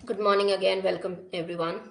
Good morning again. Welcome, everyone.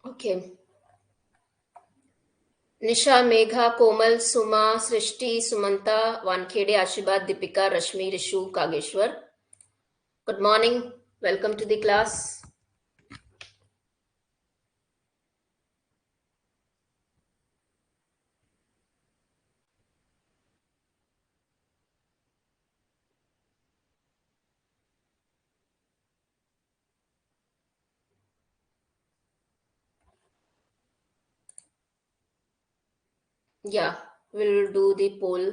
Okay. Nisha, Megha, Komal, Suma, Srishti, Sumanta, Wankhede, Ashibad, Deepika, Rashmi, Rishu, Kageshwar. Good morning. Welcome to the class. Yeah, we'll do the poll.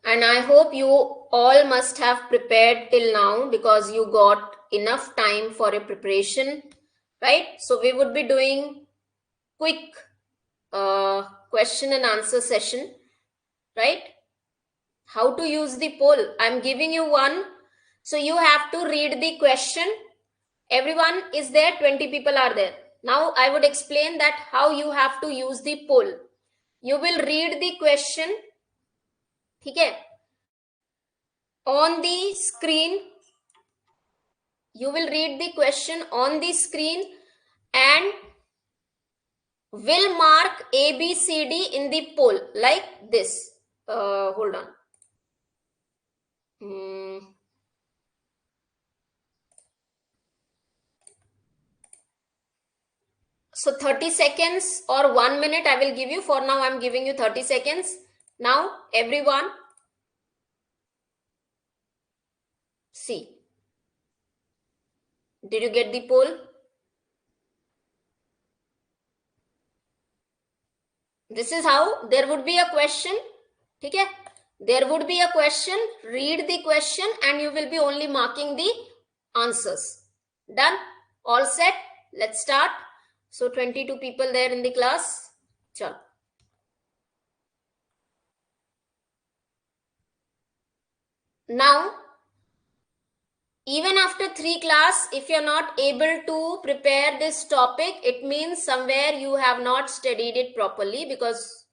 And I hope you all must have prepared till now because you got enough time for a preparation, right? So we would be doing quick question and answer session, right? How to use the poll? I'm giving you one, so you have to read the question. Everyone is there, 20 people are there. Now I would explain that how you have to use the poll. You will read the question, okay, on the screen. You will read the question on the screen and will mark A, B, C, D in the poll like this. Hold on. So 30 seconds or 1 minute I will give you. For now, I'm giving you 30 seconds. Now, everyone, see. Did you get the poll? This is how there would be a question. Okay? There would be a question. Read the question and you will be only marking the answers. Done? All set? Let's start. So 22 people there in the class. Chal. Now, even after 3 class, if you're not able to prepare this topic, it means somewhere you have not studied it properly, because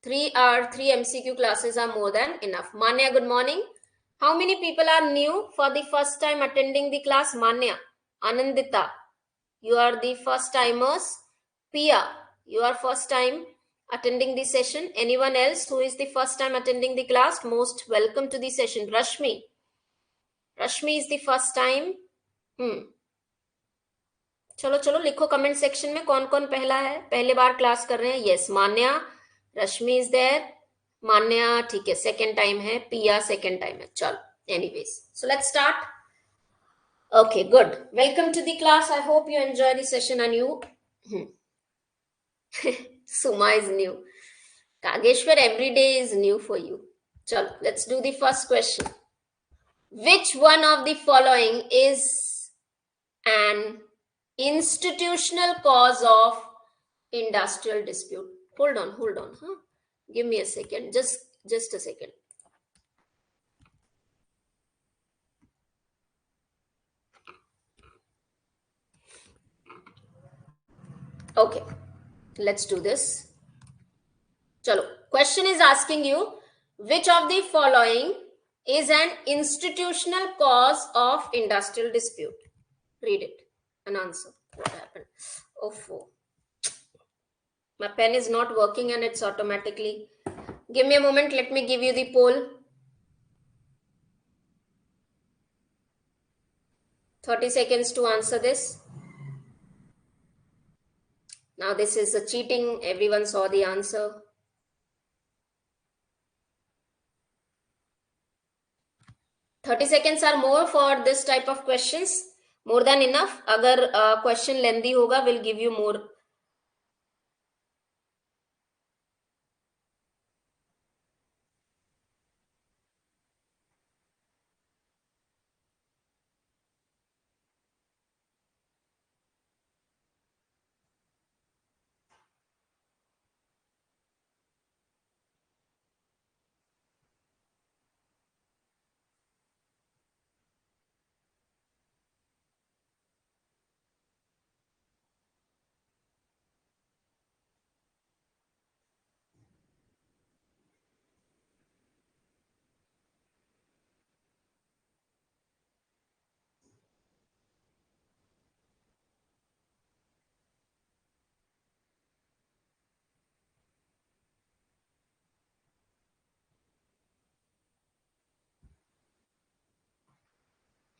three MCQ classes are more than enough. Manya, good morning. How many people are new for the first time attending the class? Manya, Anandita, you are the first timers. Pia, you are first time attending the session. Anyone else who is the first time attending the class, most welcome to the session. Rashmi is the first time. चलो चलो लिखो comment section में कौन कौन पहला है, पहले बार class कर रहे हैं. Yes, Manya, Rashmi is there. Manya ठीक है, सेकंड टाइम है. पिया सेकंड टाइम है. चलो, anyways, so let's start. Okay, good. Welcome to the class. I hope you enjoy the session. And you? Suma is new. Kageshwar, every day is new for you. Chalo, let's do the first question. Which one of the following is an institutional cause of industrial dispute? Hold on, huh? Give me a second. Just a second. Okay, let's do this. Chalo. Question is asking you, which of the following is an institutional cause of industrial dispute? Read it and answer. What happened? Oh, my pen is not working and it's automatically. Give me a moment. Let me give you the poll. 30 seconds to answer this. Now this is a cheating. Everyone saw the answer. $30 are more for this type of questions. More than enough. Agar question lengthy hoga, will give you more.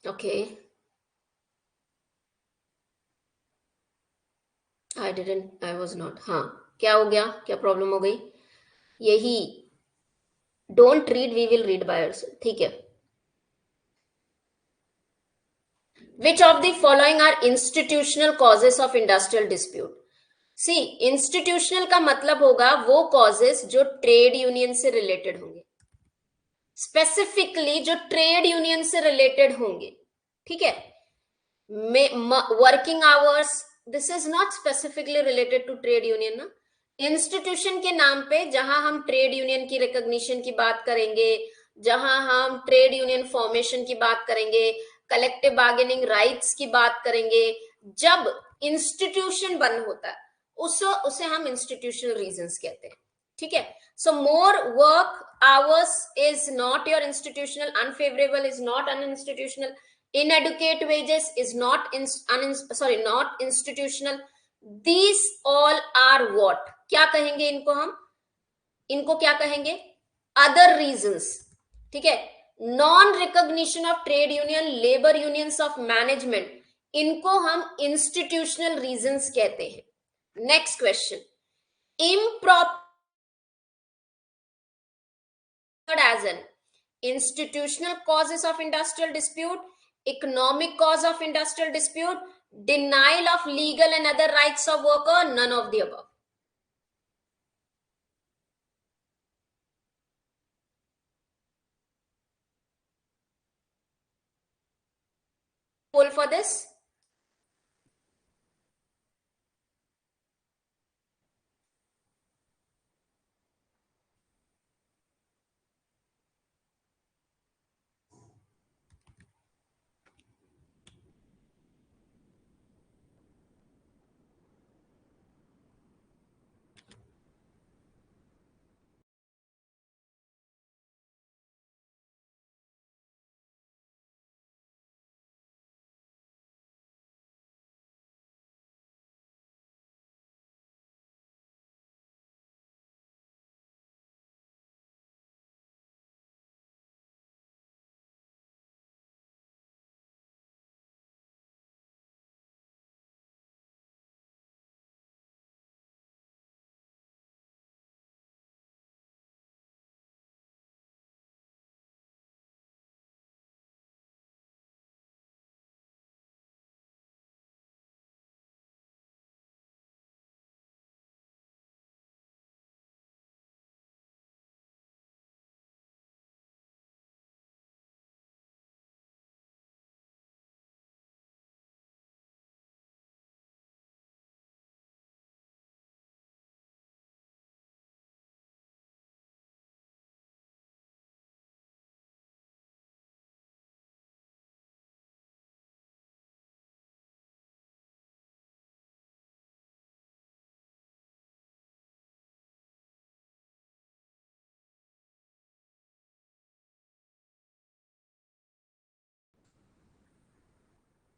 Okay. I was not. हाँ, क्या हो गया? क्या problem हो गई? यही don't read, we will read by ourselves. ठीक है. Which of the following are institutional causes of industrial dispute? See, institutional का मतलब होगा वो कॉजेस जो ट्रेड यूनियन से रिलेटेड होंगे, स्पेसिफिकली जो ट्रेड यूनियन से रिलेटेड होंगे. ठीक है. Working hours, this is not specifically related to trade union ना. इंस्टीट्यूशन के नाम पे जहां हम ट्रेड यूनियन की रिकॉग्निशन की बात करेंगे, जहां हम ट्रेड यूनियन फॉर्मेशन की बात करेंगे, कलेक्टिव बार्गेनिंग राइट्स की बात करेंगे, जब इंस्टीट्यूशन बंद होता है उसे हम इंस्टीट्यूशनल रीजंस कहते हैं. ठीक है. So more work hours is not your institutional, unfavourable is not un institutional, inadequate wages is not not institutional. These all are what, क्या कहेंगे इनको हम? इनको क्या कहेंगे? other reasons. ठीक है. Non recognition of trade union, labour unions of management, इनको हम इंस्टीट्यूशनल रीजंस कहते हैं. Next question. improper as an institutional causes of industrial dispute, economic cause of industrial dispute, denial of legal and other rights of worker, none of the above. Poll for this.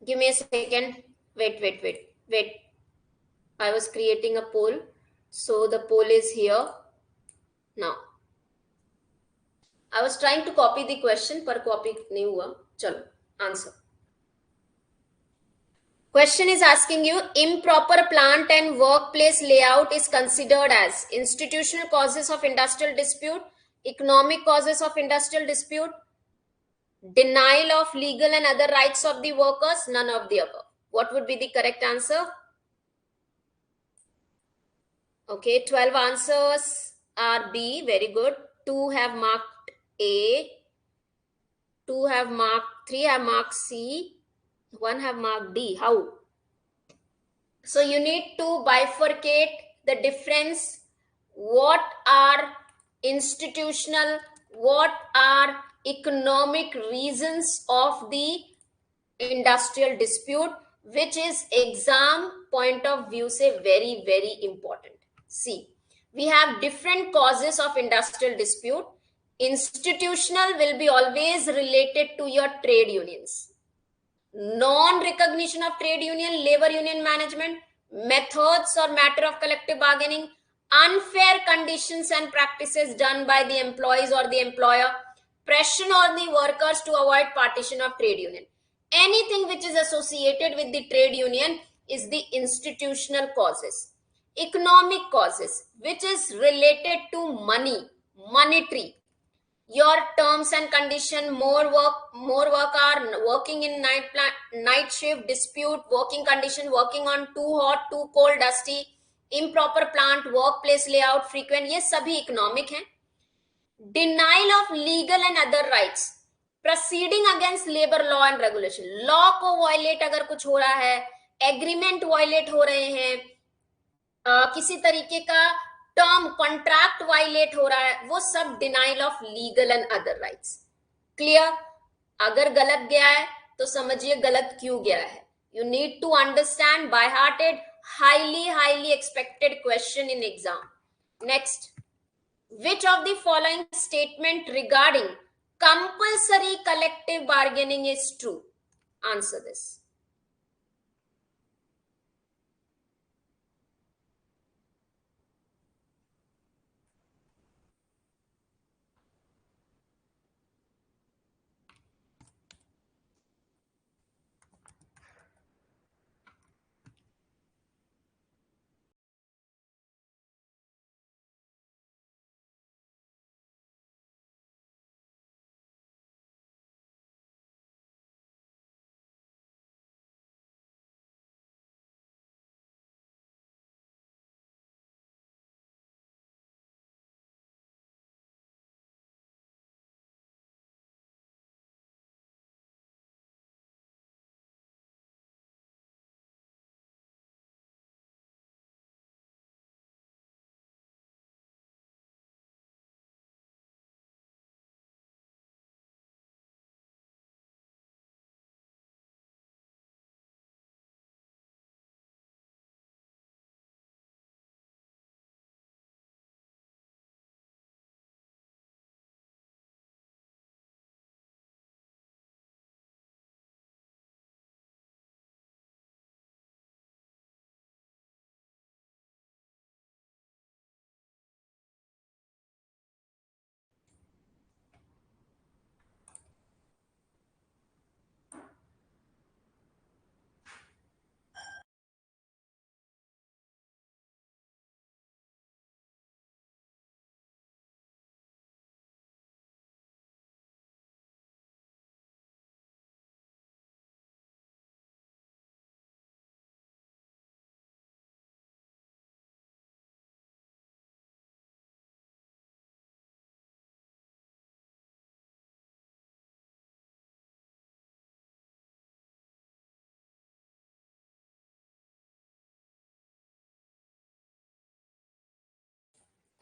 Give me a second. Wait. I was creating a poll. So the poll is here. Now. I was trying to copy the question, पर copy नहीं हुआ. चलो, answer. Question is asking you, improper plant and workplace layout is considered as institutional causes of industrial dispute, economic causes of industrial dispute, denial of legal and other rights of the workers, none of the above. What would be the correct answer? Okay, 12 answers are B. Very good. 2 have marked A, 2 have marked, 3 have marked C, 1 have marked D. How? So you need to bifurcate the difference. What are institutional, what are economic reasons of the industrial dispute, which is exam point of view say very, very important. See, we have different causes of industrial dispute. Institutional will be always related to your trade unions. Non-recognition of trade union, labor union management, methods or matter of collective bargaining, unfair conditions and practices done by the employees or the employer, pressure on the workers to avoid partition of trade union. Anything which is associated with the trade union is the institutional causes. Economic causes, which is related to money, monetary, your terms and condition, more work are working in night shift, dispute, working condition, working on too hot, too cold, dusty, improper plant, workplace layout, frequent, ये सभी economic हैं. Denial of legal and other rights, proceeding against labor law and regulation, law को violate अगर कुछ हो रहा है, agreement violate हो रहे हैं, किसी तरीके का टर्म कॉन्ट्रैक्ट वायलेट हो रहा है, वो सब denial of legal and other rights. Clear? अगर गलत गया है तो समझिए गलत क्यों गया है. You need to understand by hearted, highly expected question in exam. Next, which of the following statement regarding compulsory collective bargaining is true? Answer this.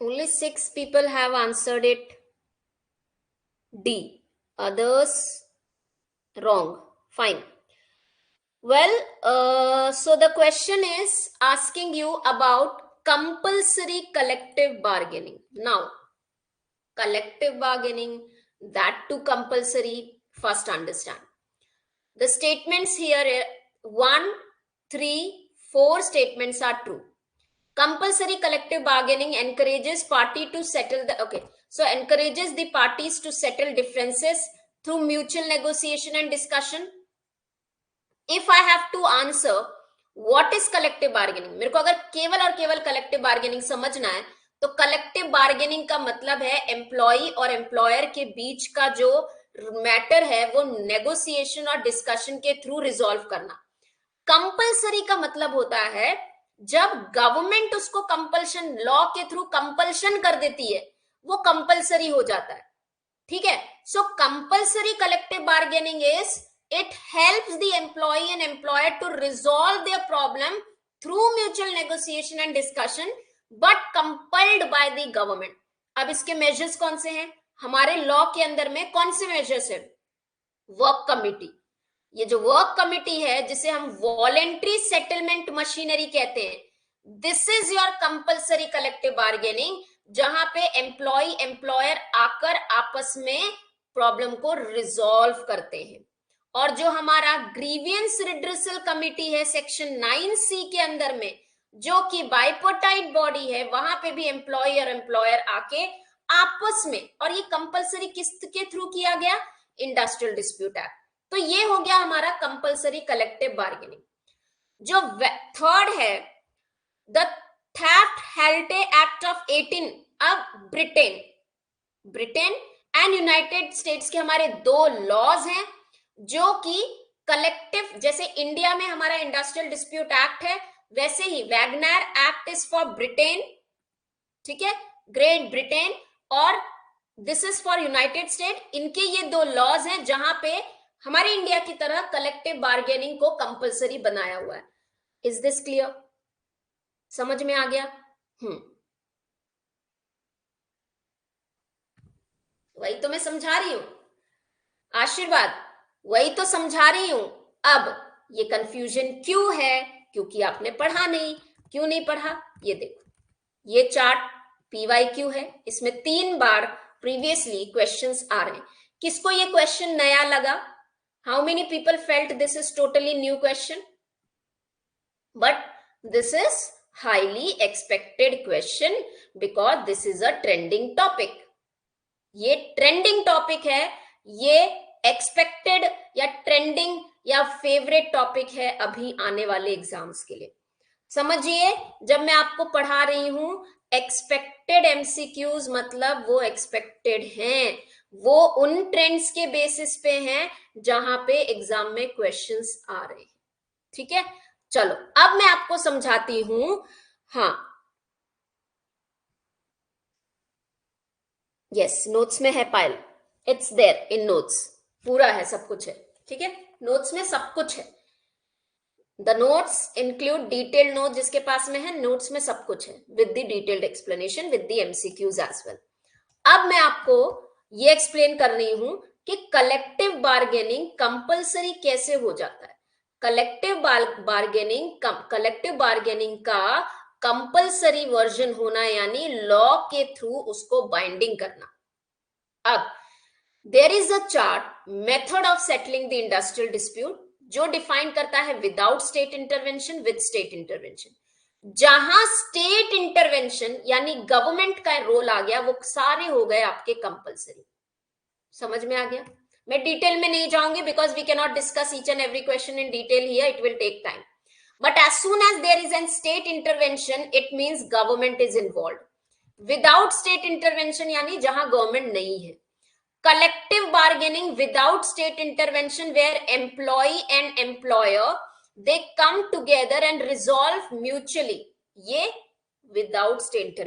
Only 6 people have answered it D. Others wrong. Fine. Well, so the question is asking you about compulsory collective bargaining. Now, collective bargaining, that too compulsory, first understand. The statements here, 1, 3, 4 statements are true. Compulsory collective bargaining encourages party to settle the, okay, so encourages the parties to settle differences through mutual negotiation and discussion. If I have to answer what is collective bargaining, मेरे को अगर केवल और केवल collective bargaining समझना है, तो collective bargaining का मतलब है एम्प्लॉय और एम्प्लॉयर के बीच का जो मैटर है वो नेगोशिएशन और डिस्कशन के थ्रू रिजॉल्व करना। कंपलसरी का मतलब होता है जब गवर्नमेंट उसको कंपल्शन, लॉ के थ्रू कंपल्शन कर देती है, वो कंपलसरी हो जाता है। ठीक है, so compulsory collective bargaining is it helps the employ and employer to resolve their problem through mutual negotiation and discussion but compelled by the government. अब इसके मेजर्स कौन से हैं? हमारे लॉ के अंदर में कौन से मेजर्स है? Work committee. ये जो वर्क कमिटी है जिसे हम वॉलेंट्री सेटलमेंट मशीनरी कहते हैं, this is your compulsory collective bargaining, जहां पे एम्प्लॉय एम्प्लॉयर आकर आपस में प्रॉब्लम को रिजॉल्व करते हैं। और जो हमारा ग्रीवियंस रिड्रेसल कमिटी है सेक्शन 9C के अंदर में, जो कि बाइपोटाइट बॉडी है, वहां पे भी एम्प्लॉय और एम्प्लॉयर आके आपस में, और ये कंपल्सरी किस के थ्रू किया गया? Industrial dispute act. तो ये हो गया हमारा कंपल्सरी कलेक्टिव बार्गेनिंग। जो थर्ड है द थैफ्ट-हेल्टे एक्ट ऑफ 18। अब ब्रिटेन एंड यूनाइटेड स्टेट्स के हमारे दो लॉज हैं जो कि कलेक्टिव, जैसे इंडिया में हमारा इंडस्ट्रियल डिस्प्यूट एक्ट है, वैसे ही Wagner Act is for Britain, ठीक है, ग्रेट ब्रिटेन, और this is for United State. इनके ये दो लॉज हैं जहां पे हमारे इंडिया की तरह कलेक्टिव बार्गेनिंग को कंपलसरी बनाया हुआ है। Is this clear? समझ में आ गया? वही तो मैं समझा रही हूं आशीर्वाद, वही तो समझा रही हूं। अब ये कंफ्यूजन क्यों है? क्योंकि आपने पढ़ा नहीं। क्यों नहीं पढ़ा? ये देखो, ये चार्ट PYQ है, इसमें 3 बार प्रीवियसली क्वेश्चंस आ रहे हैं। किसको ये क्वेश्चन नया लगा? How many people felt this is totally new question? But this is highly expected question because this is a trending topic. ये ट्रेंडिंग टॉपिक है, ये एक्सपेक्टेड या ट्रेंडिंग या फेवरेट टॉपिक है अभी आने वाले एग्जाम्स के लिए। समझिए, जब मैं आपको पढ़ा रही हूं एक्सपेक्टेड MCQs, मतलब वो एक्सपेक्टेड हैं, वो उन ट्रेंड्स के बेसिस पे हैं जहां पे एग्जाम में क्वेश्चंस आ रहे हैं। ठीक है, चलो अब मैं आपको समझाती हूं। हाँ, यस, नोट्स में है पायल, इट्स देयर इन नोट्स, पूरा है, सब कुछ है। ठीक है, नोट्स में सब कुछ है। The notes include detailed note, जिसके पास में है, नोट्स में सब कुछ है with the detailed explanation with the MCQs as well. अब मैं आपको ये एक्सप्लेन कर रही हूं कि कलेक्टिव बार्गेनिंग कंपलसरी कैसे हो जाता है। कलेक्टिव बार्गेनिंग का कंपलसरी वर्जन होना, यानी लॉ के थ्रू उसको बाइंडिंग करना। अब there is a chart method of settling the industrial dispute, जो डिफाइन करता है without state intervention, with state intervention. जहां स्टेट इंटरवेंशन यानी गवर्नमेंट का रोल आ गया, वो सारे हो गए आपके कंपलसरी। समझ में आ गया? मैं डिटेल में नहीं जाऊंगी because we can not discuss each and every question in detail here, it will take time. But as soon as there is an state intervention, it means government is involve. Without state intervention यानी जहां government नहीं है। Collective bargaining without state intervention, where employee and employer they come together and resolve mutually, ये without state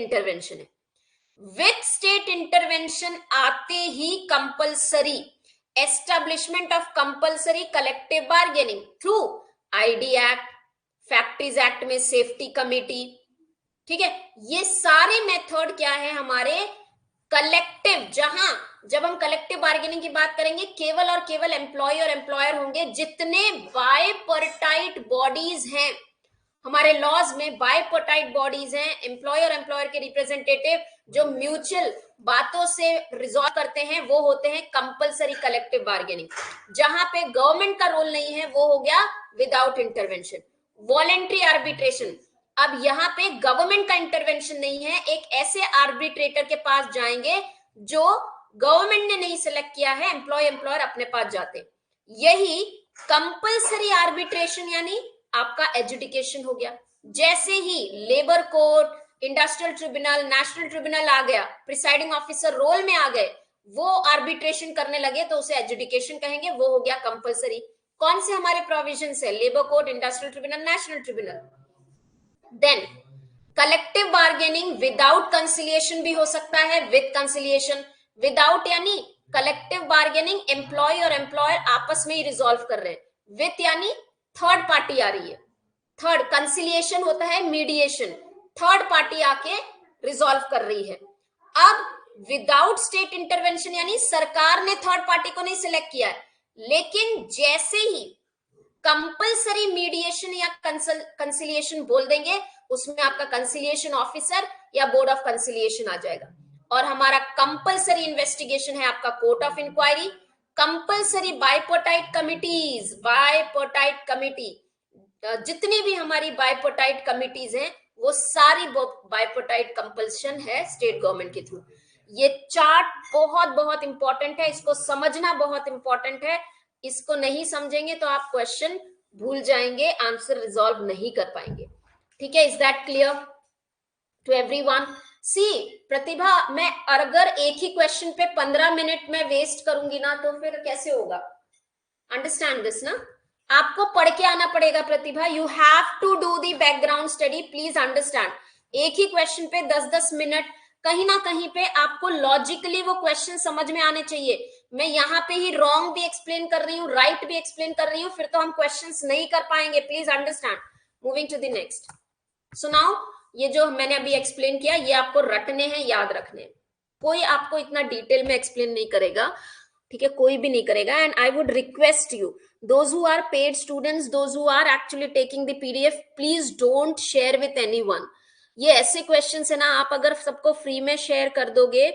intervention है। with state intervention आते ही compulsory establishment of compulsory collective bargaining through ID Act, Factories Act में safety committee। ठीक है, ये सारे method क्या है हमारे कलेक्टिव, जहां जब हम कलेक्टिव बार्गेनिंग की बात करेंगे, केवल और केवल एम्प्लॉय और एम्प्लॉयर होंगे। जितने बायपोर्टाइट बॉडीज हैं हमारे लॉज में, बायपोर्टाइट बॉडीज हैं, एम्प्लॉय और एम्प्लॉयर के रिप्रेजेंटेटिव जो म्यूचुअल बातों से रिजॉल्व करते हैं, वो होते हैं कंपलसरी कलेक्टिव बार्गेनिंग। जहां पे गवर्नमेंट का रोल नहीं है, वो हो गया विदाउट इंटरवेंशन। वॉलेंट्री आर्बिट्रेशन, अब यहाँ पे गवर्नमेंट का इंटरवेंशन नहीं है, एक ऐसे आर्बिट्रेटर के पास जाएंगे जो गवर्नमेंट ने नहीं सिलेक्ट किया है, एम्प्लॉयर अपने पास जाते। यही कंपल्सरी आर्बिट्रेशन यानी आपका एजुडिकेशन हो गया। जैसे ही labour court, industrial tribunal, national tribunal आ गया, प्रिसाइडिंग ऑफिसर रोल में आ गए, वो आर्बिट्रेशन करने लगे तो उसे एजुडिकेशन कहेंगे, वो हो गया कंपल्सरी। कौन से हमारे प्रोविजन है? Labour court, industrial tribunal, national tribunal. Then collective bargaining without conciliation भी हो सकता है, विद कंसिलिएशन। विदाउट यानी कलेक्टिव बार्गेनिंग एम्प्लॉय और एम्प्लॉयर आपस में ही रिजॉल्व कर रहे हैं, विथ यानी थर्ड पार्टी आ रही है। थर्ड कंसिलिएशन होता है मीडिएशन, थर्ड पार्टी आके रिजॉल्व कर रही है। अब विदाउट स्टेट इंटरवेंशन यानी सरकार ने थर्ड पार्टी को नहीं सिलेक्ट किया है, लेकिन जैसे ही कंपल्सरी मीडिएशन या कंसिलिएशन बोल देंगे, उसमें आपका कंसिलिएशन ऑफिसर या बोर्ड ऑफ कंसिलिएशन आ जाएगा। और हमारा कंपल्सरी इन्वेस्टिगेशन है आपका court of inquiry, compulsory bipartite committees, bipartite committee, जितनी भी हमारी बाइपोटाइट कमिटीज हैं वो सारी बाइपोटाइट कंपल्शन है स्टेट गवर्नमेंट के थ्रू। ये चार्ट बहुत बहुत इंपॉर्टेंट है, इसको समझना बहुत इंपॉर्टेंट है। इसको नहीं समझेंगे तो आप क्वेश्चन भूल जाएंगे, आंसर रिजॉल्व नहीं कर पाएंगे। ठीक है, is that clear to everyone? See Pratibha, मैं अगर एक ही क्वेश्चन पे 15 मिनट में वेस्ट करूंगी ना तो फिर कैसे होगा? अंडरस्टैंड दिस ना, आपको पढ़ के आना पड़ेगा Pratibha. You have to do the background study, please understand. एक ही क्वेश्चन पे 10-10 मिनट, कहीं ना कहीं पे आपको लॉजिकली वो क्वेश्चन समझ में आने चाहिए। मैं यहाँ पे ही रॉन्ग भी एक्सप्लेन कर रही हूँ, राइट भी एक्सप्लेन कर रही हूँ, फिर तो हम क्वेश्चंस नहीं कर पाएंगे। Please understand. Moving to the next. So now ये जो मैंने अभी एक्सप्लेन किया ये आपको रटने हैं, याद रखने हैं। कोई आपको इतना डिटेल में एक्सप्लेन नहीं करेगा, ठीक है, कोई भी नहीं करेगा। And I would request you, those who are paid students, those who are actually taking the PDF, please don't share with anyone. ये ऐसे क्वेश्चंस है ना, आप अगर सबको फ्री में शेयर कर दोगे,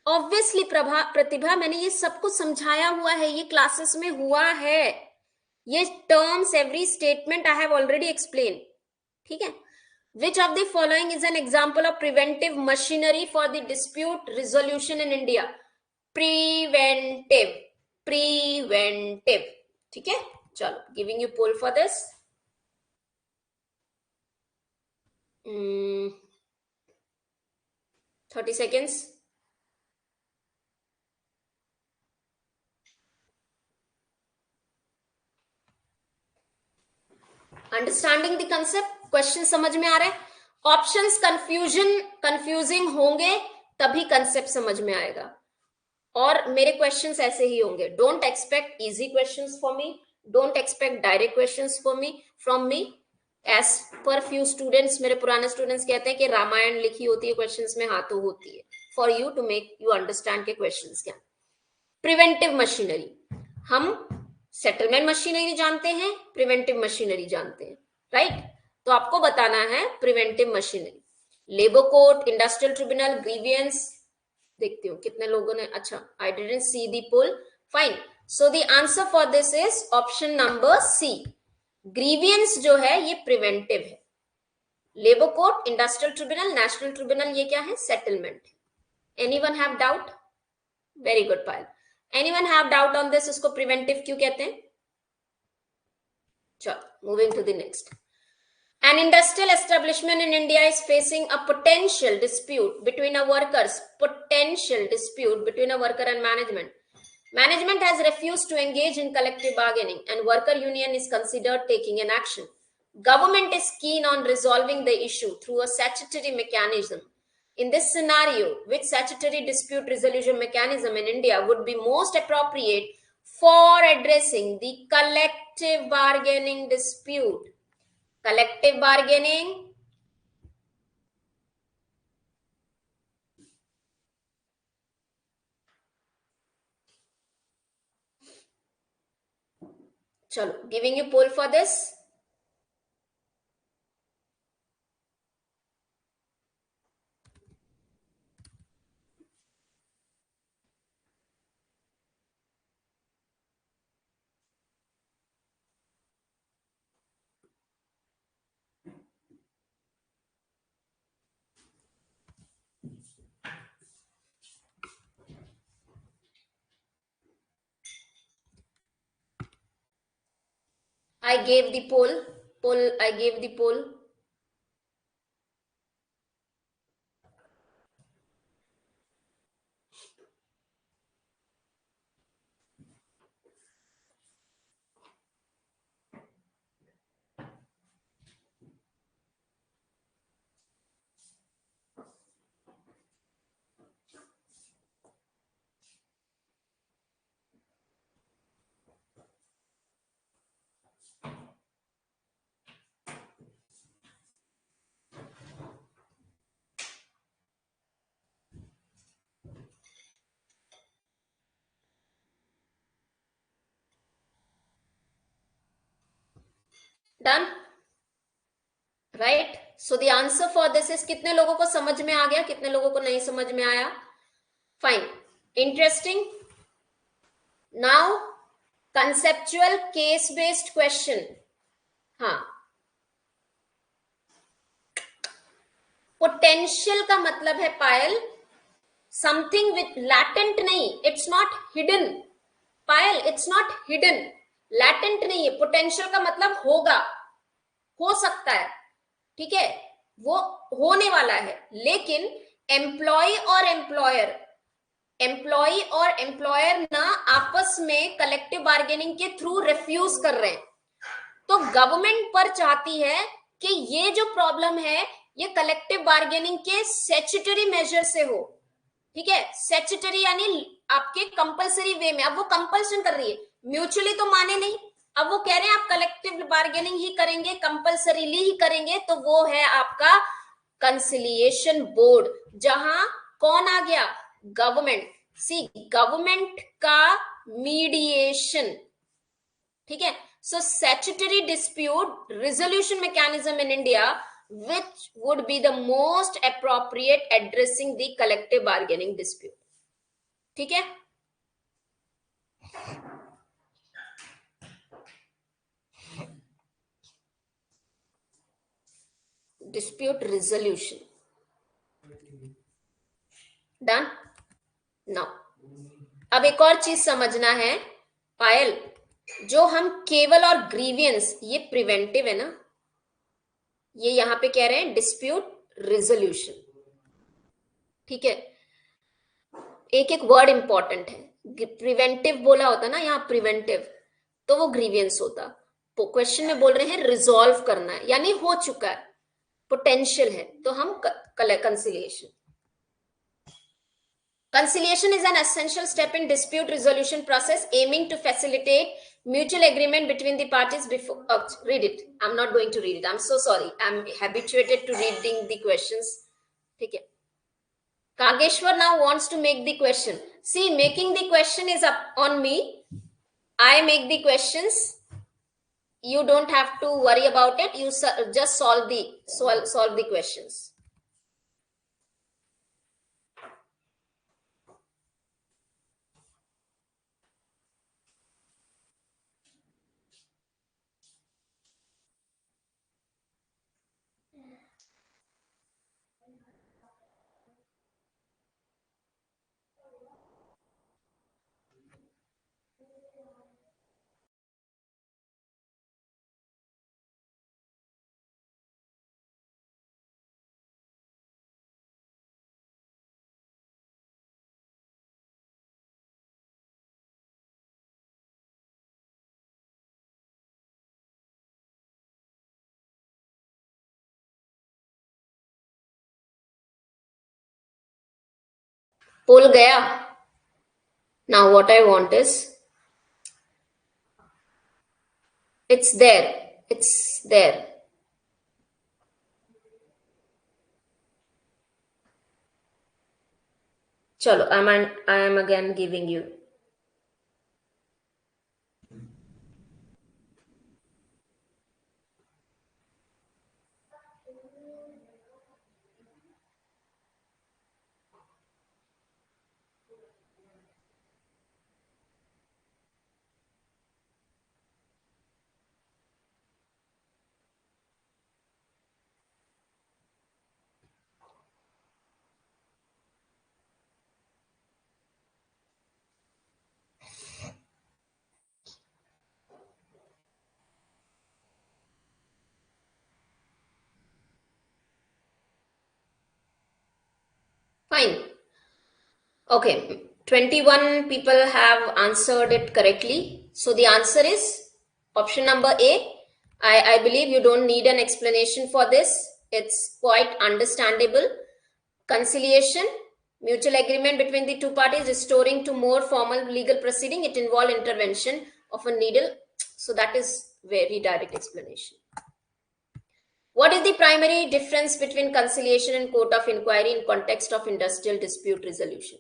ऑब्वियसली प्रतिभा मैंने ये सब कुछ समझाया हुआ है, ये क्लासेस में हुआ है, ये terms every statement I have already explain. ठीक है, which of the following is an example of preventive machinery for the dispute resolution in India? Preventive, preventive. ठीक है, चलो, giving you poll for this. 30 seconds. Understanding the concept, question समझ में आ रहा है? Options confusing होंगे तभी कंसेप्ट समझ में आएगा, और मेरे क्वेश्चंस ऐसे ही होंगे। Don't expect easy questions for me, don't expect direct questions for me from me. As per few students, मेरे पुराने स्टूडेंट्स कहते हैं कि रामायण लिखी होती है क्वेश्चंस में, हाँ तो होती है, for you to make you understand के क्वेश्चंस क्या। प्रिवेंटिव मशीनरी, हम सेटलमेंट मशीनरी जानते हैं, प्रिवेंटिव मशीनरी जानते हैं, राइट? तो आपको बताना है preventive machinery. Labour court, industrial tribunal, grievance, देखती हूँ कितने लोगों ने, अच्छा I didn't see the poll, fine. So the answer for this is option number C. Grievance जो है ये प्रिवेंटिव है, labour court, industrial tribunal, national tribunal ये क्या है? Settlement. Anyone have doubt? Very good Payal. Anyone have doubt on this, इसको preventive क्यों कहते हैं? चलो, moving to the next. An industrial establishment in India is facing a potential dispute between a workers, potential dispute between a worker and management. Management has refused to engage in collective bargaining and worker union is considered taking an action. Government is keen on resolving the issue through a statutory mechanism. In this scenario, which statutory dispute resolution mechanism in India would be most appropriate for addressing the collective bargaining dispute? Collective bargaining, chalo, giving you poll for this. I gave the poll, I gave the poll. Done? Right? So the answer for this is, कितने लोगों को समझ में आ गया, कितने लोगों को नहीं समझ में आया? Fine. Interesting. Now, conceptual case based question. हाँ, पोटेंशियल का मतलब है पायल समथिंग विथ लैटेंट नहीं, it's not hidden Payal, it's not hidden, latent नहीं है। पोटेंशियल का मतलब होगा, हो सकता है, ठीक है, वो होने वाला है। लेकिन एम्प्लॉय और एम्प्लॉयर ना आपस में कलेक्टिव बार्गेनिंग के थ्रू रिफ्यूज कर रहे हैं। तो गवर्नमेंट पर चाहती है कि ये जो प्रॉब्लम है ये कलेक्टिव बार्गेनिंग के स्टैट्यूटरी मेजर से हो, ठीक है। स्टैट्यूटरी यानी आपके कंपलसरी वे में। अब वो कंपल्सन कर रही है, म्यूचुअली तो माने नहीं। अब वो कह रहे हैं आप कलेक्टिव बार्गेनिंग ही करेंगे, कंपल्सरीली ही करेंगे, तो वो है आपका कंसिलिएशन बोर्ड, जहां कौन आ गया? गवर्नमेंट। सी, गवर्नमेंट का मीडिएशन, ठीक है। So statutory dispute resolution mechanism in India, which would be the most appropriate addressing the collective bargaining dispute, ठीक है। Dispute resolution, done. नाउ अब एक और चीज समझना है पायल, जो हम केवल और ग्रीवियंस, ये प्रिवेंटिव है ना, ये यहां पे कह रहे हैं डिस्प्यूट रिजोल्यूशन, ठीक है। एक एक वर्ड इंपॉर्टेंट है। प्रिवेंटिव बोला होता ना यहाँ, प्रिवेंटिव, तो वो ग्रीवियंस होता। क्वेश्चन में बोल रहे हैं रिजॉल्व करना है, यानी हो चुका है, पोटेंशियल है, तो हम conciliation. Conciliation is an essential step in dispute resolution process aiming to facilitate mutual agreement between the parties before. Read it. I'm not going to read it. I'm so sorry. I'm habituated to reading the questions. Okay. Kageshwar now wants to make the question. See, making the question is up on me. I make the questions. You don't have to worry about it. You just solve the questions. Poll gaya. Now what I want is, it's there. It's there. Chalo, I am again giving you. Okay, 21 people have answered it correctly. So the answer is option number A. I believe you don't need an explanation for this. It's quite understandable. Conciliation, mutual agreement between the two parties restoring to more formal legal proceeding. It involves intervention of a needle. So that is very direct explanation. What is the primary difference between conciliation and court of inquiry in context of industrial dispute resolution?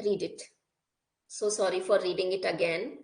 Read it. So sorry for reading it again.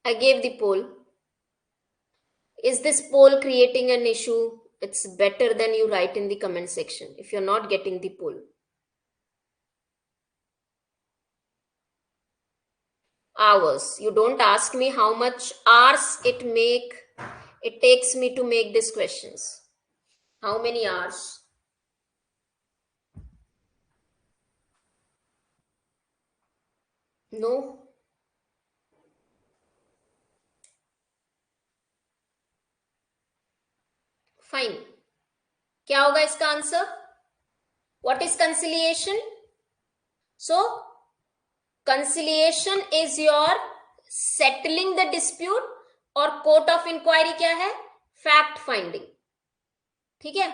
I gave the poll. Is this poll creating an issue? It's better than you write in the comment section if you're not getting the poll. Hours. You don't ask me how much hours it takes me to make these questions. How many hours? No. Fine. क्या होगा इसका answer? What is conciliation? So, conciliation is your settling the dispute और court of inquiry क्या है? Fact finding. ठीक है?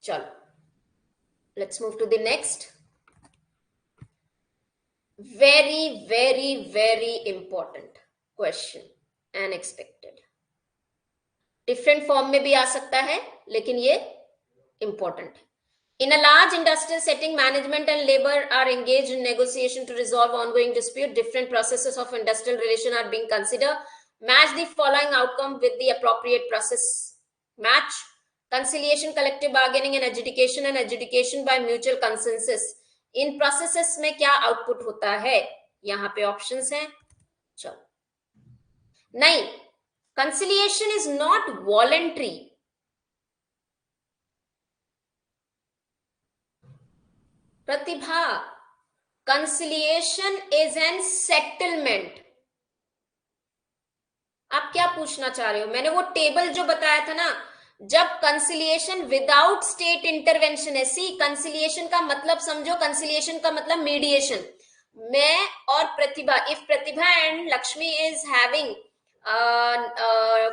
चलो, let's move to the next. Very, very, very important question and expected. Different form में भी आ सकता है, लेकिन ये important है. In a large industrial setting, management and labor are engaged in negotiation to resolve ongoing dispute. Different processes of industrial relation are being considered. Match the following outcome with the appropriate process. Match conciliation, collective bargaining and adjudication by mutual consensus. In processes में क्या output होता है? यहां पे options हैं. चलो, नहीं, conciliation is not voluntary. Pratibha, conciliation is an settlement. आप क्या पूछना चाह रहे हो? मैंने वो टेबल जो बताया था ना, जब कंसिलिएशन विदाउट स्टेट इंटरवेंशन है. सी, कंसिलिएशन का मतलब समझो, कंसिलिएशन का मतलब मीडिएशन. मैं और Pratibha, if Pratibha and Lakshmi is having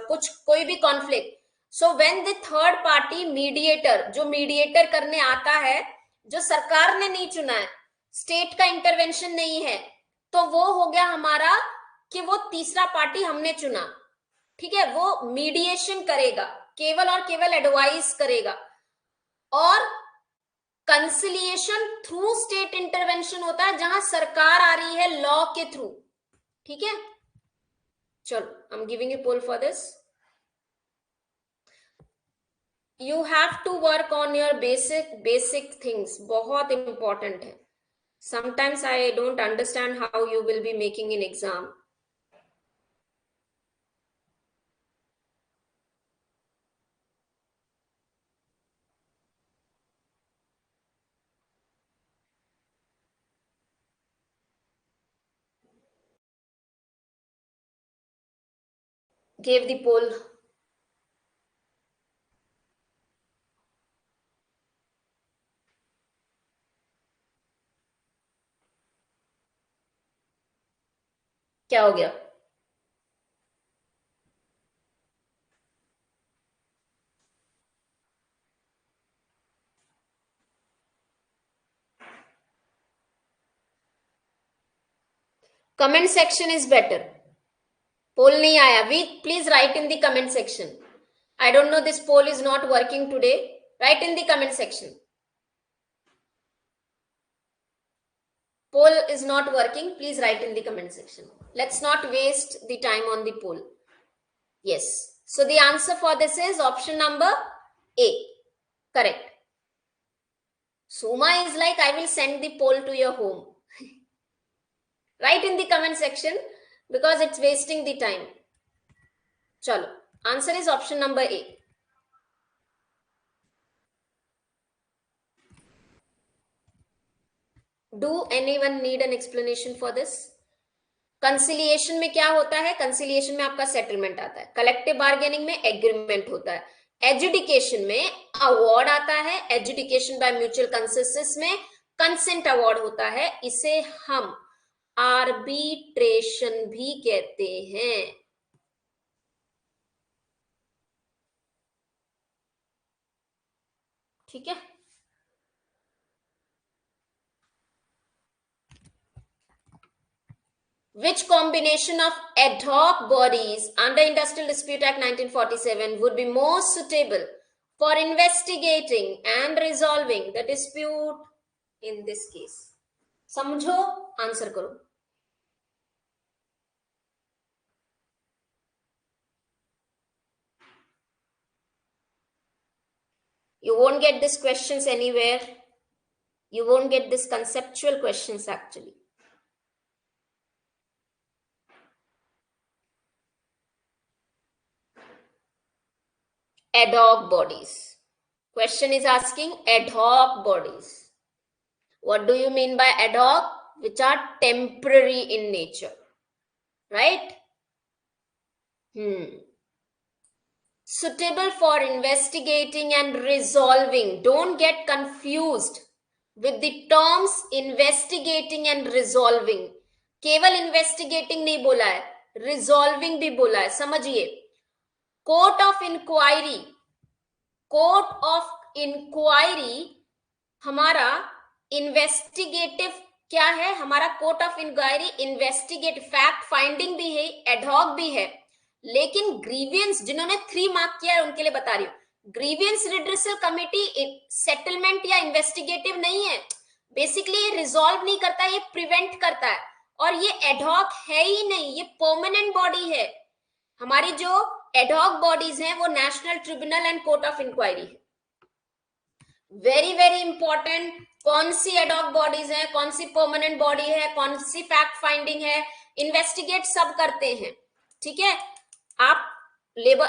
कुछ कोई भी conflict, so when the third party mediator, जो मीडिएटर करने आता है, जो सरकार ने नहीं चुना है, स्टेट का इंटरवेंशन नहीं है, तो वो हो गया हमारा कि वो तीसरा पार्टी हमने चुना. ठीक है, वो मीडिएशन करेगा, केवल और केवल एडवाइस करेगा. और कंसिलिएशन थ्रू स्टेट इंटरवेंशन होता है, जहां सरकार आ रही है लॉ के थ्रू. ठीक है, चलो, I am giving you poll for this. You have to work on your basic things. बहुत इंपॉर्टेंट है. Sometimes I don't understand how you will be making in exam. Gave the poll. क्या हो गया? Comment section is better. Poll नहीं आया. We please write in the comment section. I don't know, this poll is not working today. Write in the comment section. Poll is not working. Please write in the comment section. Let's not waste the time on the poll. Yes. So the answer for this is option number A. Correct. Suma is like, I will send the poll to your home. Write in the comment section because it's wasting the time. Chalo. Answer is option number A. Do anyone need an explanation for this? Conciliation में क्या होता है? Conciliation में आपका settlement आता है, collective bargaining में agreement होता है, एजुडिकेशन में अवार्ड आता है, एजुडिकेशन बाय म्यूचुअल कंसेंसस में कंसेंट अवार्ड होता है. इसे हम आर्बिट्रेशन भी कहते हैं. ठीक है. Which combination of ad hoc bodies under Industrial Dispute Act 1947 would be more suitable for investigating and resolving the dispute in this case? समझो, आंसर करो. You won't get these questions anywhere. You won't get these conceptual questions actually. Ad hoc bodies. Question is asking ad hoc bodies. What do you mean by ad hoc? Which are temporary in nature. Right? Suitable for investigating and resolving. Don't get confused with the terms investigating and resolving. केवल investigating नहीं बोला है, resolving भी बोला है. समझिए. Court of inquiry, court of inquiry हमारा investigative क्या है? हमारा court of inquiry investigate, fact finding भी है, एडहॉक भी है. लेकिन ग्रीवियंस, जिन्होंने 3 मार्क किया है उनके लिए बता रही हूं, ग्रीवियंस रिड्रेसल कमिटी सेटलमेंट या इन्वेस्टिगेटिव नहीं है. बेसिकली ये रिजॉल्व नहीं करता, ये प्रिवेंट करता है. और ये एडहॉक है ही नहीं, ये परमानेंट बॉडी है. हमारी जो एडहॉक बॉडीज हैं वो national tribunal and court of inquiry है. Very very important. कौन सी एडहॉक बॉडीज हैं, कौन सी परमानेंट बॉडी है, कौन सी फैक्ट फाइंडिंग है, इन्वेस्टिगेट सब करते हैं. ठीक है. आप लेबर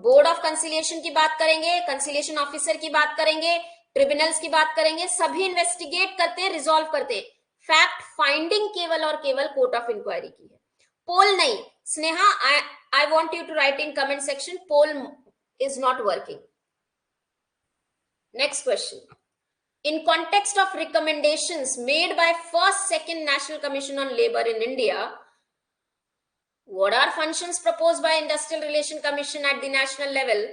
बोर्ड ऑफ कंसिलिएशन की बात करेंगे, कंसिलिएशन ऑफिसर की बात करेंगे, ट्रिब्यूनल्स की बात करेंगे, सभी इन्वेस्टिगेट करते हैं, रिजॉल्व करते हैं. फैक्ट फाइंडिंग केवल और केवल कोर्ट ऑफ इंक्वायरी की है, पोल नहीं. Sneha, I want you to write in comment section, poll is not working. Next question. In context of recommendations made by first, second National Commission on Labour in India, what are functions proposed by Industrial Relation Commission at the national level?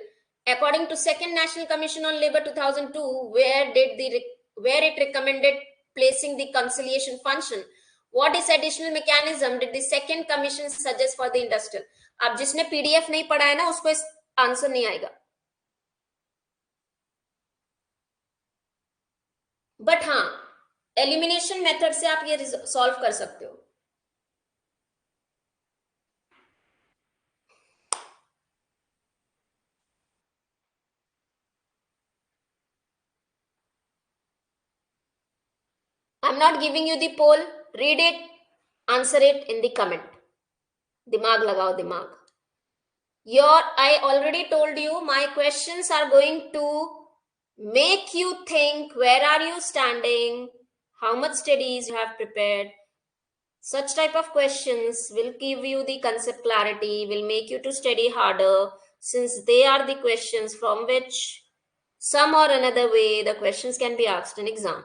According to second National Commission on Labour 2002, where it recommended placing the conciliation function, what is additional mechanism did the second commission suggest for the industrial? अब जिसने PDF नहीं पढ़ा है ना, उसको answer नहीं आएगा. But हाँ, एलिमिनेशन मेथड से आप ये सॉल्व कर सकते हो. I'm not giving you the poll. Read it, answer it in the comment. दिमाग लगाओ, दिमाग. I already told you my questions are going to make you think where are you standing, how much studies you have prepared. Such type of questions will give you the concept clarity, will make you to study harder, since they are the questions from which some or another way the questions can be asked in exam.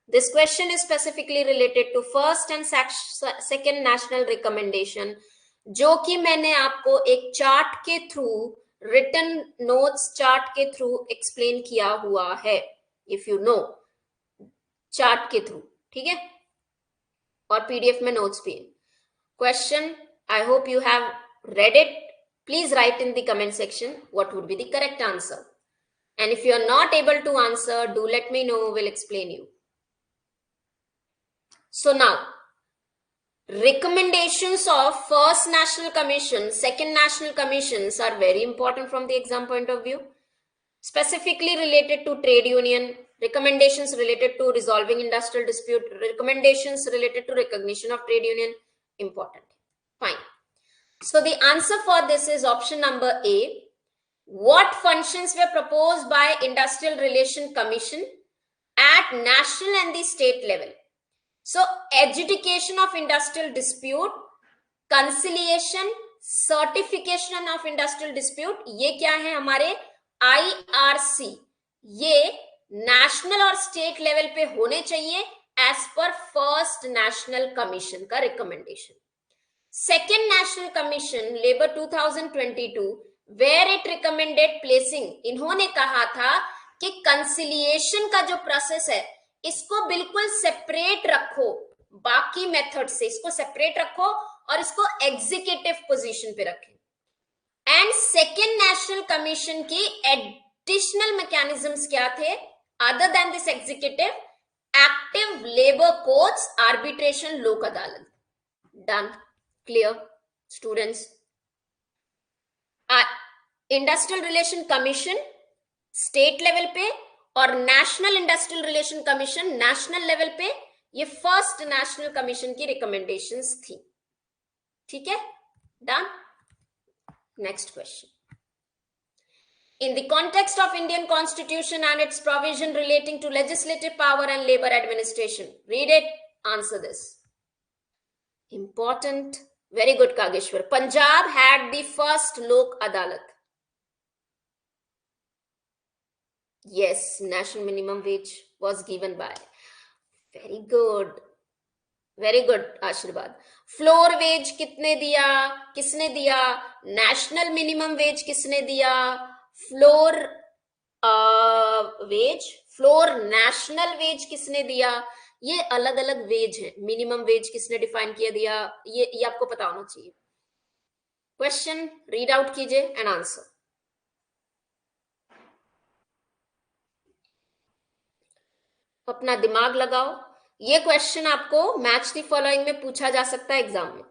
This question is specifically related to first and second national recommendation, जो कि मैंने आपको एक chart के through, written notes chart के through explain किया हुआ है. इफ यू नो, चार्ट के थ्रू. ठीक है. और पीडीएफ में नोट्स भी है. Question, I hope you have read it. Please write in the comment section what would be the correct answer. And if you are not able to answer, do let me know, we'll explain you. So now, recommendations of first national commission, second national commissions are very important from the exam point of view. Specifically related to trade union, recommendations related to resolving industrial dispute, recommendations related to recognition of trade union, important. Fine. So the answer for this is option number A. What functions were proposed by Industrial Relation Commission at national and the state level? So adjudication of industrial dispute, conciliation, certification of industrial dispute, ये क्या है हमारे IRC, ये national और state level पे होने चाहिए as per first national commission का recommendation. Second national commission labour 2022 where it recommended placing, इन्होंने कहा था कि कंसिलिएशन का जो प्रोसेस है इसको बिल्कुल सेपरेट रखो बाकी मेथड से, इसको सेपरेट रखो और इसको एग्जीक्यूटिव पोजीशन पे रखें. एंड सेकेंड नेशनल कमीशन की एडिशनल मैकेनिज्म्स क्या थे other than this executive? Active labour courts, arbitration, लोक अदालत. Done, clear students? Industrial relation commission state level पे और national industrial relation commission national level पे, ये फर्स्ट नेशनल कमीशन की रिकमेंडेशंस थी. ठीक है, done. Next question. In the context of Indian Constitution and its provision relating to legislative power and labor administration, read it, answer this. Important. Very good, Kageshwar. Punjab had the first Lok Adalat. Yes, national minimum wage was given by. Very good. Very good Ashirwad. Floor wage कितने दिया, किसने दिया? National minimum wage किसने दिया? Floor wage, floor national wage किसने दिया? ये अलग अलग वेज है. मिनिमम वेज किसने डिफाइन किया दिया, ये आपको पता होना चाहिए. क्वेश्चन रीड आउट कीजिए एंड आंसर. अपना दिमाग लगाओ. ये क्वेश्चन आपको मैच द फॉलोइंग में पूछा जा सकता है एग्जाम में.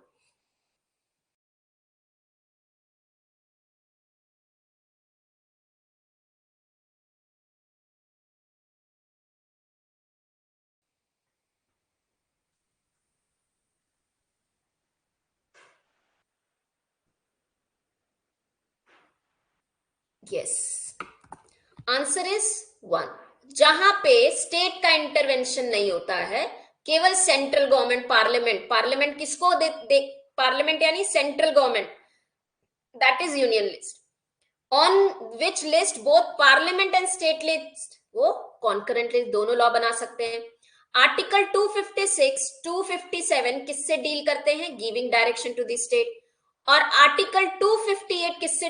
Yes, answer is 1. जहां पे स्टेट का इंटरवेंशन नहीं होता है, केवल सेंट्रल गवर्नमेंट, पार्लियामेंट. पार्लियामेंट किसको दे? पार्लियामेंट यानी central government, that is union list. On which list both parliament and state list, वो कॉन्करेंट लिस्ट, दोनों लॉ बना सकते हैं. आर्टिकल 256, 257 किससे डील करते हैं? Giving direction to the state. और आर्टिकल 258 किससे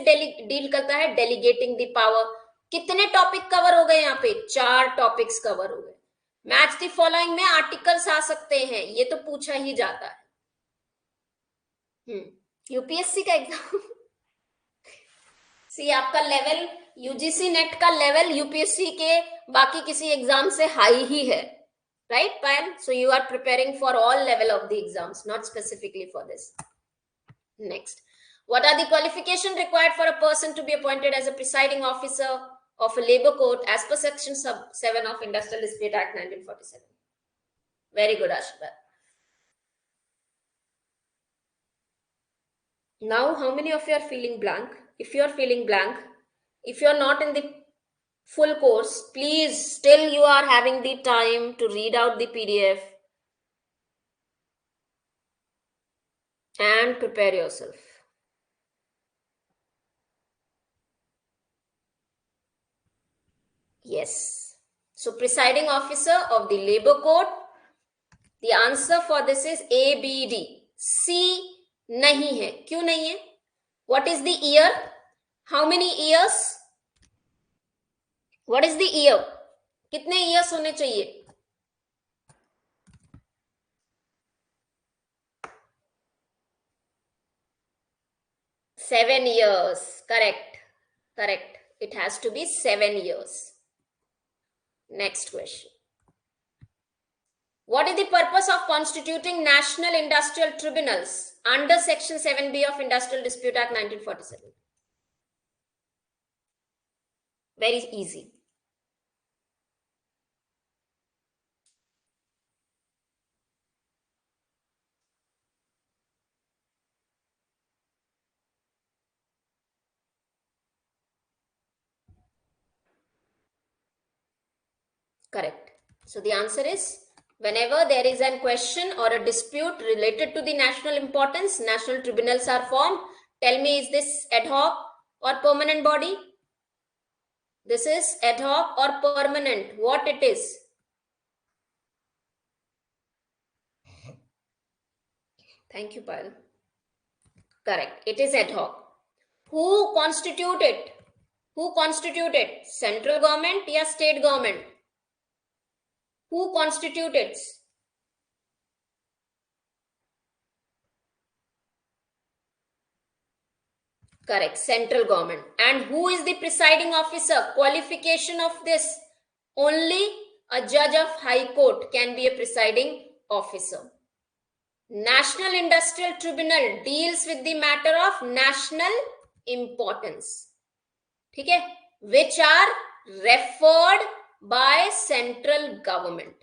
डील करता है? Delegating the power. कितने टॉपिक कवर हो गए यहाँ पे? 4 टॉपिक्स कवर हो गए. मैच द फॉलोइंग में आर्टिकल्स आ सकते हैं, ये तो पूछा ही जाता है. यूपीएससी का एग्जाम सी आपका लेवल, यूजीसी नेट का लेवल यूपीएससी के बाकी किसी एग्जाम से हाई ही है, right Payal? So you are preparing for all level of the exams, not specifically for this. Next, what are the qualifications required for a person to be appointed as a presiding officer of a labor court as per section 7 of Industrial Dispute Act 1947? Very good, Ashwat. Now, how many of you are feeling blank? If you are feeling blank, if you are not in the full course, please, still you are having the time to read out the PDF and prepare yourself. Yes. So presiding officer of the labor court, the answer for this is A, B, D. C नहीं है. क्यों नहीं है? What is the year? How many years? What is the year? कितने years होने चाहिए? 7 years. Correct. Correct. It has to be 7 years. Next question. What is the purpose of constituting national industrial tribunals under Section 7B of Industrial Dispute Act 1947? Very easy. Correct. So the answer is, whenever there is a question or a dispute related to the national importance, national tribunals are formed. Tell me, is this ad hoc or permanent body? This is ad hoc or permanent? What it is? Thank you, Payal. Correct. It is ad hoc. Who constituted? Who constituted? Central government or state government? Who constituted? Correct. Central government. And who is the presiding officer? Qualification of this. Only a judge of High Court can be a presiding officer. National Industrial Tribunal deals with the matter of national importance. Okay? Which are referred by central government.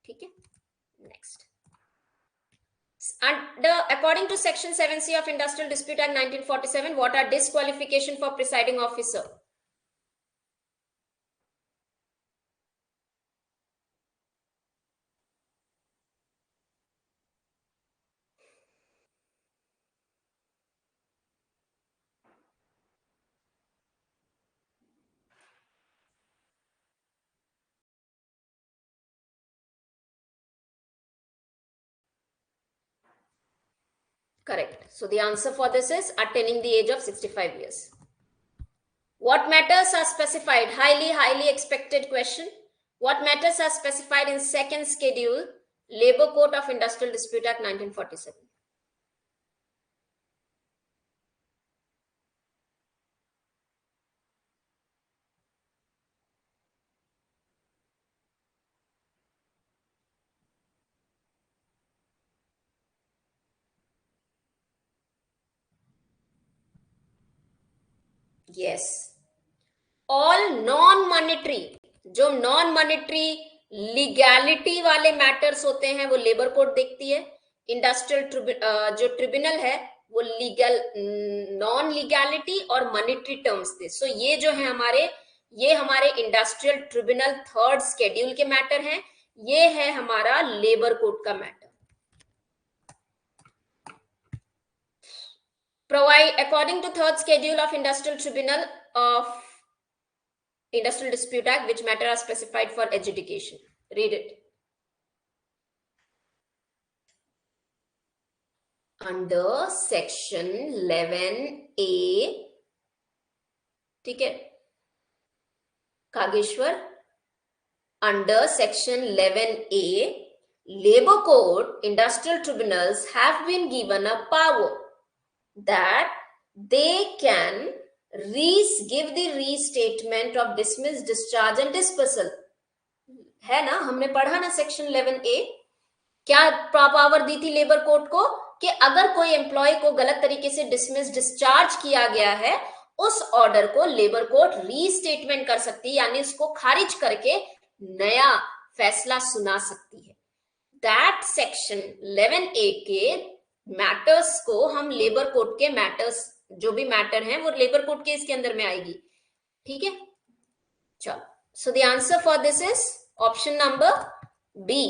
Okay? Next. According to Section 7C of Industrial Dispute Act 1947, what are disqualification for presiding officer? Correct. So the answer for this is attaining the age of 65 years. What matters are specified? Highly expected question. What matters are specified in second schedule, Labor Court of Industrial Dispute Act 1947? Yes. All non-monetary, जो non-monetary legality वाले matters होते हैं वो labour code देखती है. Industrial जो tribunal है वो लीगल, नॉन लीगैलिटी और मॉनेटरी टर्म्स थे. सो ये जो है ये हमारे इंडस्ट्रियल ट्रिब्यूनल थर्ड स्केड्यूल के मैटर हैं. ये है हमारा लेबर कोड का matter. Provide according to third schedule of Industrial Tribunal of Industrial Dispute Act, which matter are specified for adjudication. Read it. Under section 11A, ठीक है Kageshwar, under section 11A, Labor Code, industrial tribunals have been given a power that they can give the restatement of dismiss, discharge and dispersal. है ना, हमने पढ़ा ना section 11A. क्या power दी थी labour court को कि अगर कोई एम्प्लॉय को गलत तरीके से डिसमिस, डिस्चार्ज किया गया है, उस ऑर्डर को लेबर कोर्ट रीस्टेटमेंट कर सकती है, यानी उसको खारिज करके नया फैसला सुना सकती है. दैट सेक्शन 11A के मैटर्स को हम लेबर कोर्ट के मैटर्स, जो भी मैटर हैं वो लेबर कोर्ट के इसके अंदर में आएगी. ठीक है, चलो. So the answer for this is option number B,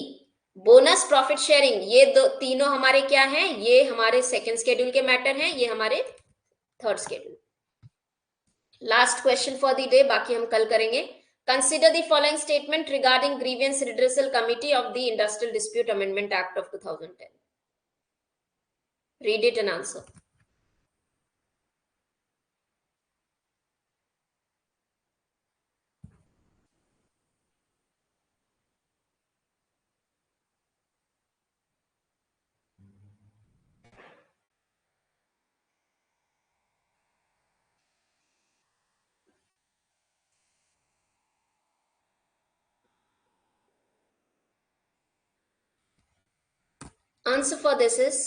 bonus profit sharing. ये दो तीनों हमारे क्या हैं? ये हमारे सेकेंड शेड्यूल के मैटर हैं, ये हमारे third schedule. Last question for the day, बाकी हम कल करेंगे. Consider the following statement regarding grievance redressal committee of the industrial dispute amendment act of 2010. Read it and answer. Answer for this is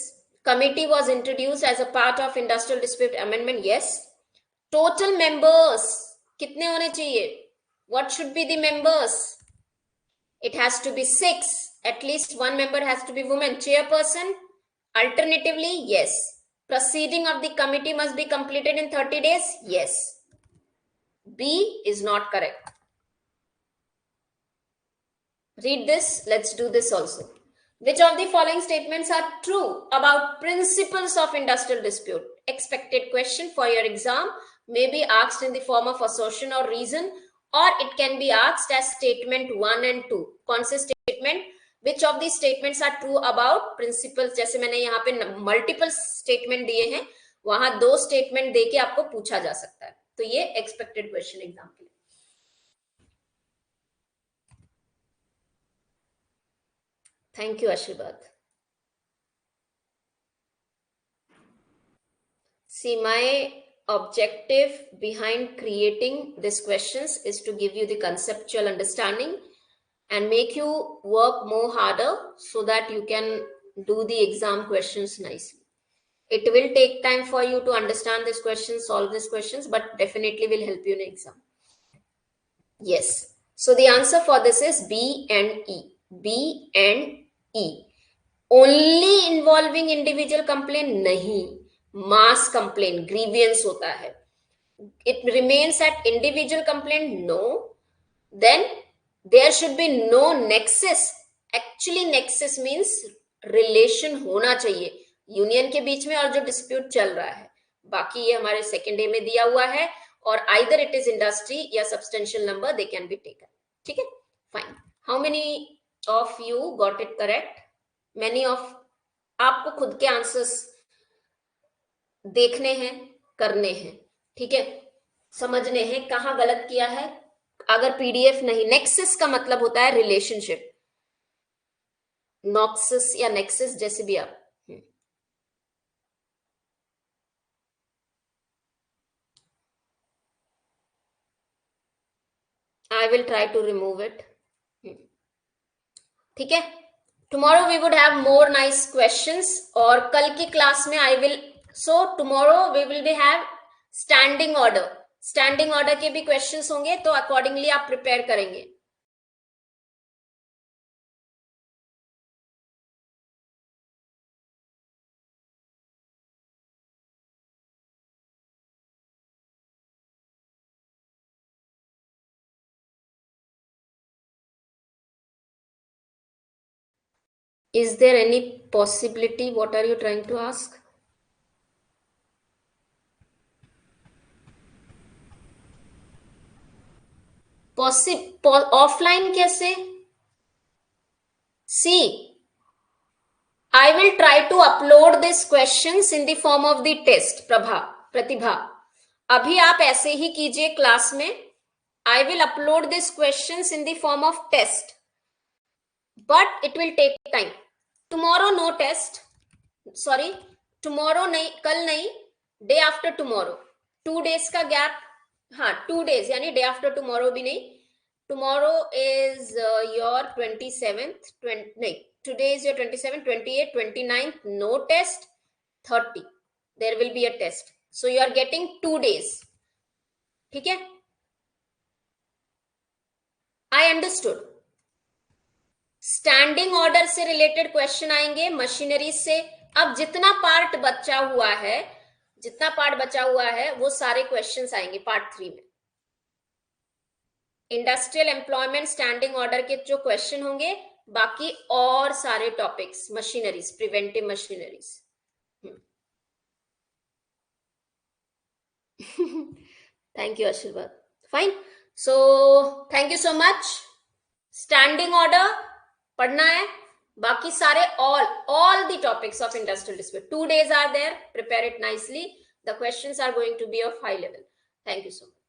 committee was introduced as a part of industrial dispute amendment. Yes. Total members कितने होने चाहिए? What should be the members? It has to be 6. At least one member has to be woman. Chairperson? Alternatively, yes. Proceeding of the committee must be completed in 30 days? Yes. B is not correct. Read this. Let's do this also. Which of the following statements are true about principles of industrial dispute? Expected question for your exam may be asked in the form of assertion or reason, or it can be asked as statement 1 and 2. कौन से statement? Which of these statements are true about principles? जैसे मैंने यहाँ पे multiple statement दिए हैं, वहां 2 statement देके आपको पूछा जा सकता है. तो ये expected question exam के लिए. Thank you, Ashirvad. See, my objective behind creating these questions is to give you the conceptual understanding and make you work more harder so that you can do the exam questions nicely. It will take time for you to understand these questions, solve these questions, but definitely will help you in exam. Yes. So the answer for this is B and E. B and E. Only involving individual complaint? नहीं. Mass complaint, grievance होता है. It remains at individual complaint? No. Then there should be no nexus. Actually nexus means relation होना चाहिए union के बीच में और जो dispute चल रहा है. बाकी ये हमारे सेकेंड डे में दिया हुआ है और either it is industry या substantial number, they can be taken. ठीक है? Fine. How many of you got it correct? Many of आपको खुद के आंसर्स देखने हैं, करने हैं. ठीक है, समझने हैं कहां गलत किया है. अगर पीडीएफ नहीं, नेक्सस का मतलब होता है रिलेशनशिप, नॉक्सिस या नेक्सस जैसे भी आप. I will try to remove it. ठीक है, tomorrow we would have more nice questions और कल की क्लास में I will, so tomorrow we will be have standing order. Standing order के भी क्वेश्चंस होंगे तो अकॉर्डिंगली आप प्रिपेयर करेंगे. Is there any possibility? What are you trying to ask? Offline कैसे? See, I will try to upload these questions in the form of the test. प्रतिभा, अभी आप ऐसे ही कीजिए क्लास में. I will upload these questions in the form of test, but it will take time. Tomorrow no test. Sorry, tomorrow नहीं, कल नहीं, day after tomorrow. 2 days का gap. हाँ, 2 days यानी day after tomorrow भी नहीं. Tomorrow is your 27th. नहीं, today is your 27th, 28th, 29th. No test. 30. There will be a test. So you are getting 2 days. ठीक है? I understood. Standing order से related question आएंगे, machinery से. अब जितना पार्ट बचा हुआ है वो सारे क्वेश्चंस आएंगे पार्ट 3 में. इंडस्ट्रियल एम्प्लॉयमेंट स्टैंडिंग ऑर्डर के जो क्वेश्चन होंगे, बाकी और सारे topics machineries, preventive machineries. Thank you Ashirwad. Fine. So thank you so much. Standing order पढ़ना है, बाकी सारे all the topics of industrial dispute. 2 days are there. Prepare it nicely. The questions are going to be of high level. Thank you so much.